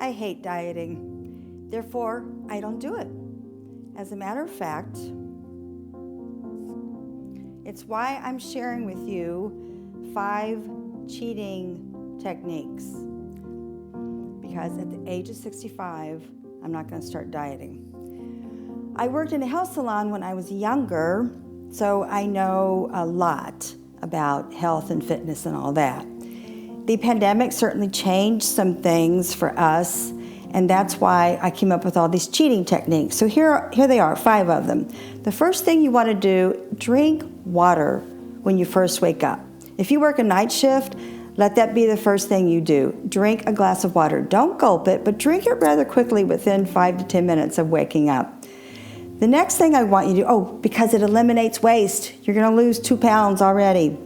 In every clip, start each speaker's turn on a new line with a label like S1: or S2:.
S1: I hate dieting. Therefore, I don't do it. As a matter of fact, it's why I'm sharing with you 5 cheating techniques. Because at the age of 65, I'm not going to start dieting. I worked in a health salon when I was younger, so I know a lot about health and fitness and all that. The pandemic certainly changed some things for us, and that's why I came up with all these cheating techniques. So here they are, 5 of them. The first thing you want to do, drink water when you first wake up. If you work a night shift, let that be the first thing you do. Drink a glass of water. Don't gulp it, but drink it rather quickly within 5 to 10 minutes of waking up. The next thing I want you to do, because it eliminates waste. You're going to lose 2 pounds already.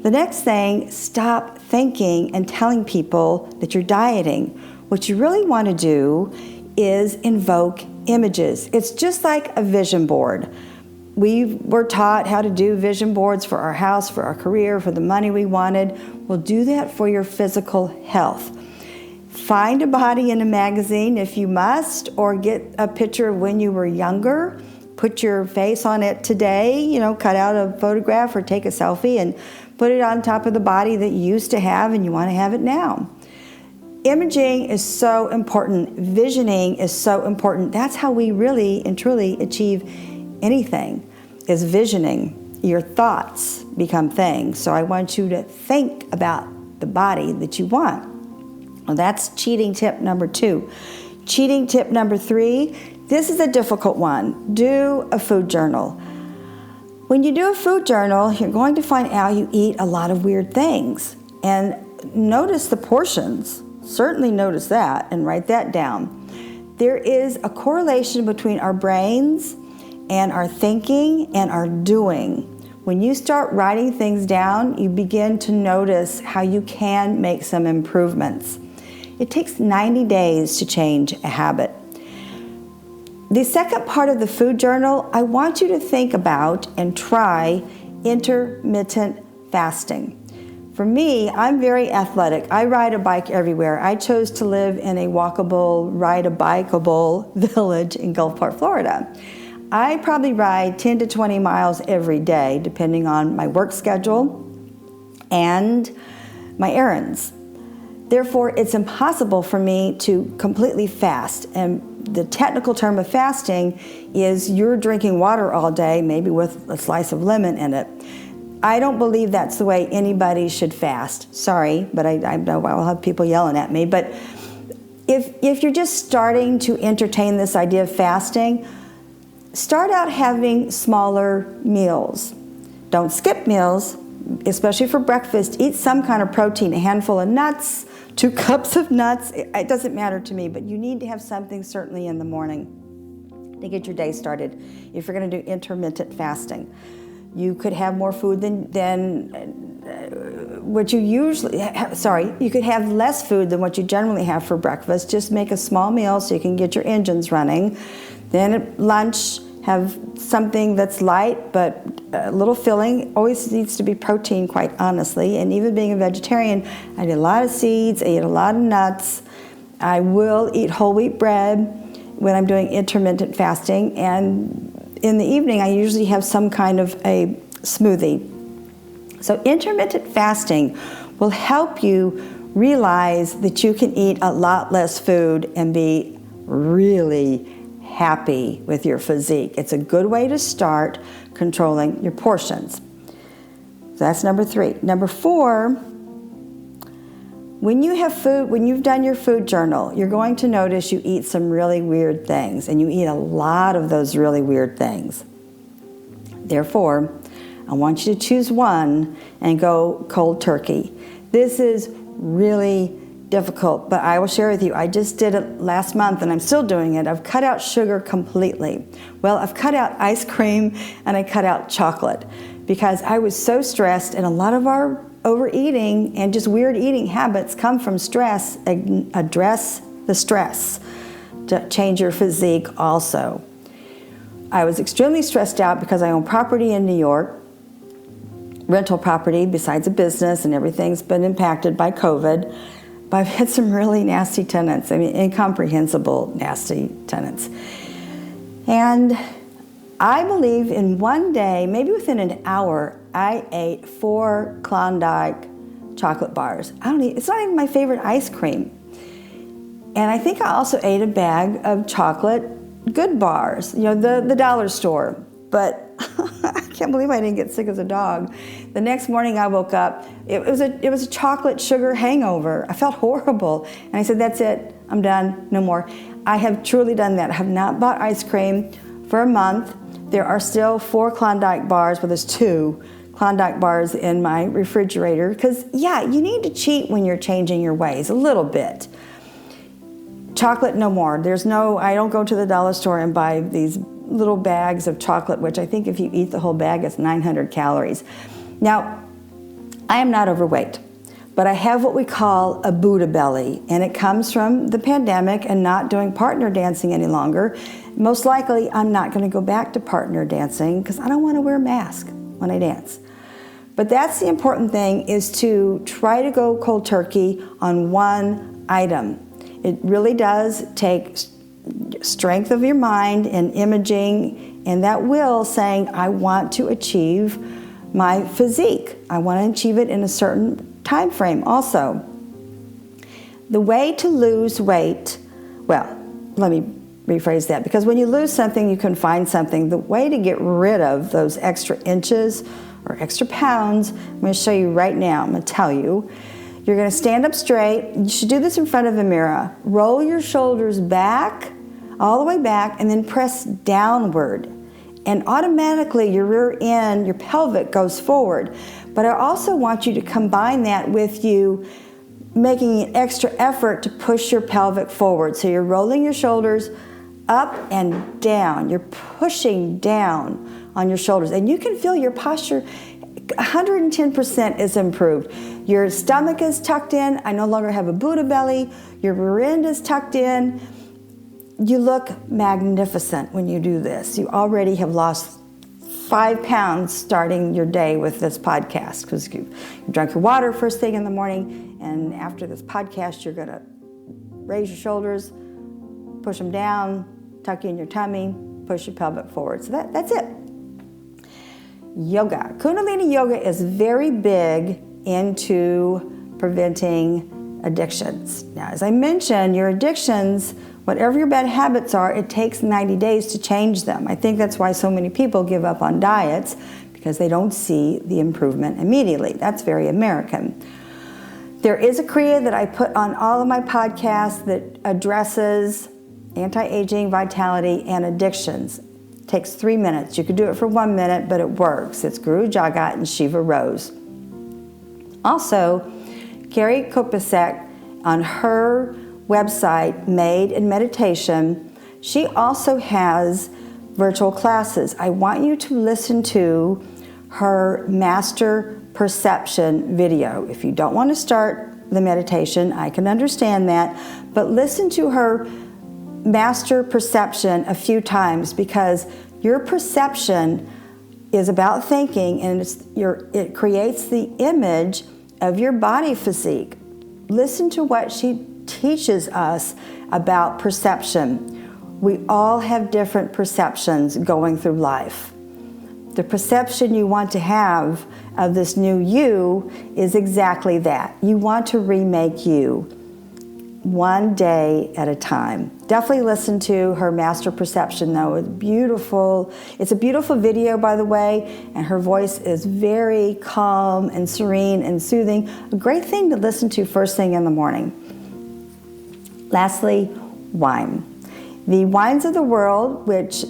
S1: The next thing, stop thinking and telling people that you're dieting. What you really want to do is invoke images. It's just like a vision board. We were taught how to do vision boards for our house, for our career, for the money we wanted. Well, do that for your physical health. Find a body in a magazine if you must, or get a picture of when you were younger. Put your face on it today, cut out a photograph or take a selfie and put it on top of the body that you used to have and you want to have it now. Imaging is so important. Visioning is so important. That's how we really and truly achieve anything, is visioning. Your thoughts become things. So I want you to think about the body that you want. Well, that's cheating tip number 2. Cheating tip number 3, this is a difficult one. Do a food journal. When you do a food journal, you're going to find out you eat a lot of weird things. And notice the portions. Certainly notice that and write that down. There is a correlation between our brains and our thinking and our doing. When you start writing things down, you begin to notice how you can make some improvements. It takes 90 days to change a habit. The second part of the food journal, I want you to think about and try intermittent fasting. For me, I'm very athletic. I ride a bike everywhere. I chose to live in a walkable, ride-a-bikeable village in Gulfport, Florida. I probably ride 10 to 20 miles every day, depending on my work schedule and my errands. Therefore, it's impossible for me to completely fast. And the technical term of fasting is you're drinking water all day, maybe with a slice of lemon in it. I don't believe that's the way anybody should fast. Sorry, but I know I'll have people yelling at me. But if you're just starting to entertain this idea of fasting, start out having smaller meals. Don't skip meals, especially for breakfast. Eat some kind of protein, a handful of nuts, 2 cups of nuts. It doesn't matter to me, but you need to have something certainly in the morning to get your day started if you're going to do intermittent fasting. You could have more food than what you usually you could have less food than what you generally have for breakfast. Just make a small meal so you can get your engines running. Then at lunch, have something that's light but a little filling. Always needs to be protein, quite honestly. And even being a vegetarian, I eat a lot of seeds, I eat a lot of nuts. I will eat whole wheat bread when I'm doing intermittent fasting. And in the evening, I usually have some kind of a smoothie. So intermittent fasting will help you realize that you can eat a lot less food and be really happy with your physique. It's a good way to start controlling your portions. So that's number 3. Number 4, when you have food, when you've done your food journal, you're going to notice you eat some really weird things, and you eat a lot of those really weird things. Therefore, I want you to choose one and go cold turkey. This is really difficult, but I will share with you, I just did it last month and I'm still doing it. I've cut out sugar completely. Well, I've cut out ice cream and I cut out chocolate because I was so stressed, and a lot of our overeating and just weird eating habits come from stress. Address the stress to change your physique also. I was extremely stressed out because I own property in New York, rental property besides a business, and everything's been impacted by COVID. but I've had some really nasty tenants. I mean, incomprehensible nasty tenants. And I believe in one day, maybe within an hour, I ate 4 Klondike chocolate bars. It's not even my favorite ice cream. And I think I also ate a bag of chocolate Good bars, the dollar store. But I can't believe I didn't get sick as a dog. The next morning I woke up, it was a chocolate sugar hangover. I felt horrible. And I said, that's it, I'm done, no more. I have truly done that. I have not bought ice cream for a month. There are still 4 Klondike bars, well, there's 2 Klondike bars in my refrigerator. Because, yeah, you need to cheat when you're changing your ways a little bit. Chocolate, no more. I don't go to the dollar store and buy these little bags of chocolate, which I think if you eat the whole bag, it's 900 calories. Now, I am not overweight, but I have what we call a Buddha belly, and it comes from the pandemic and not doing partner dancing any longer. Most likely, I'm not going to go back to partner dancing because I don't want to wear a mask when I dance. But that's the important thing, is to try to go cold turkey on one item. It really does take strength of your mind and imaging and that will saying, I want to achieve my physique. I want to achieve it in a certain time frame also. The way to lose weight, well, let me rephrase that, because when you lose something, you can find something. The way to get rid of those extra inches or extra pounds, I'm going to show you right now. I'm going to tell you. You're going to stand up straight. You should do this in front of a mirror. Roll your shoulders back, all the way back, and then press downward. And automatically your rear end, your pelvic goes forward. But I also want you to combine that with you making an extra effort to push your pelvic forward. So you're rolling your shoulders up and down. You're pushing down on your shoulders. And you can feel your posture 110% is improved. Your stomach is tucked in. I no longer have a Buddha belly. Your rear end is tucked in. You look magnificent when you do this. You already have lost 5 pounds starting your day with this podcast because you drank your water first thing in the morning, and after this podcast, you're going to raise your shoulders, push them down, tuck in your tummy, push your pelvic forward. So that's it. Yoga. Kundalini yoga is very big into preventing addictions. Now, as I mentioned, your addictions, whatever your bad habits are, it takes 90 days to change them. I think that's why so many people give up on diets, because they don't see the improvement immediately. That's very American. There is a Kriya that I put on all of my podcasts that addresses anti-aging, vitality, and addictions. It takes 3 minutes. You could do it for 1 minute, but it works. It's Guru Jagat and Shiva Rose. Also, Carrie Kopasek, on her website, Made in Meditation, she also has virtual classes. I want you to listen to her Master Perception video. If you don't want to start the meditation, I can understand that, but listen to her Master Perception a few times, because your perception is about thinking, and it creates the image of your body physique. Listen to what she teaches us about perception. We all have different perceptions going through life. The perception you want to have of this new you is exactly that. You want to remake you one day at a time. Definitely listen to her Master Perception, though. It's beautiful. It's a beautiful video, by the way, and her voice is very calm and serene and soothing. A great thing to listen to first thing in the morning. Lastly, wine. The wines of the world, which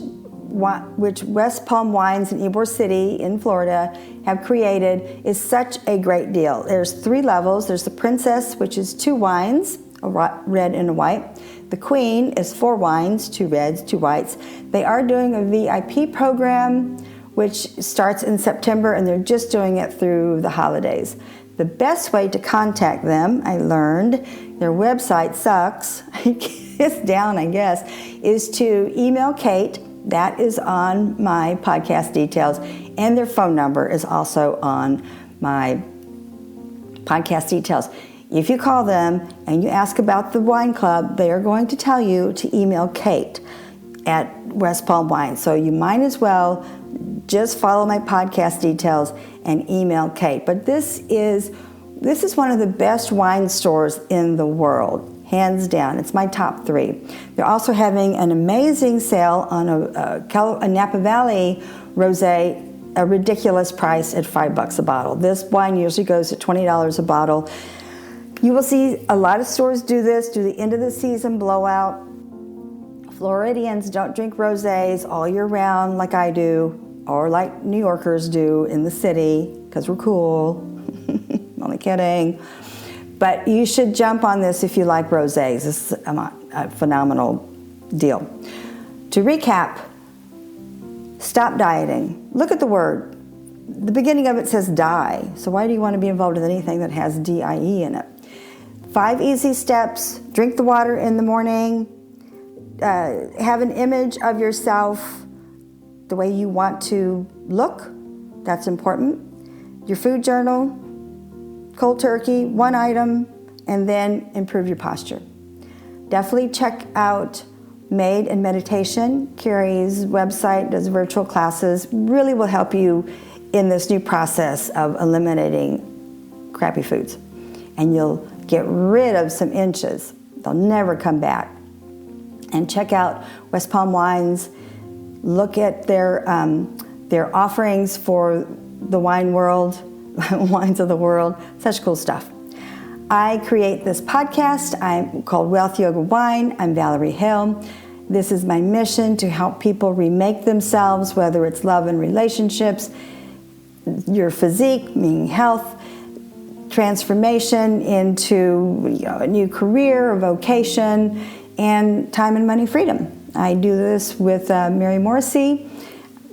S1: West Palm Wines in Ybor City in Florida have created, is such a great deal. There's 3 levels. There's the Princess, which is 2 wines, a red and a white. The Queen is 4 wines, 2 reds, 2 whites. They are doing a VIP program, which starts in September, and they're just doing it through the holidays. The best way to contact them, I learned, their website sucks, it's down, I guess, is to email Kate. That is on my podcast details, and their phone number is also on my podcast details. If you call them and you ask about the wine club, they are going to tell you to email Kate at West Palm Wine. So you might as well just follow my podcast details and email Kate. But this is one of the best wine stores in the world, hands down. It's my top 3. They're also having an amazing sale on a Napa Valley rosé, a ridiculous price at $5 a bottle. This wine usually goes at $20 a bottle. You will see a lot of stores do this, do the end of the season blowout. Floridians don't drink rosés all year round like I do, or like New Yorkers do in the city, because we're cool. Only kidding. But you should jump on this if you like rosés. This is a phenomenal deal. To recap, stop dieting. Look at the word. The beginning of it says die. So why do you want to be involved with anything that has D-I-E in it? 5 easy steps. Drink the water in the morning. Have an image of yourself the way you want to look. That's important. Your food journal, cold turkey, 1 item, and then improve your posture. Definitely check out Made in Meditation. Carrie's website does virtual classes. Really will help you in this new process of eliminating crappy foods. And you'll get rid of some inches. They'll never come back. And check out West Palm Wines. Look at their offerings for the wine world, wines of the world, such cool stuff. I create this podcast. I'm called Wealth Yoga Wine. I'm Valerie Hill. This is my mission to help people remake themselves, whether it's love and relationships, your physique, meaning health, transformation into a new career, a vocation, and time and money freedom. I do this with Mary Morrissey.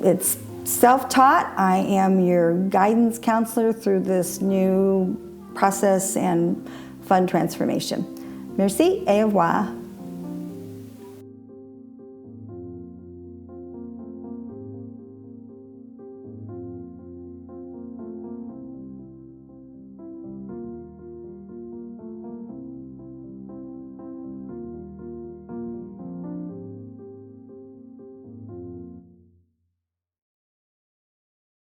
S1: It's self-taught. I am your guidance counselor through this new process and fun transformation. Merci et au revoir.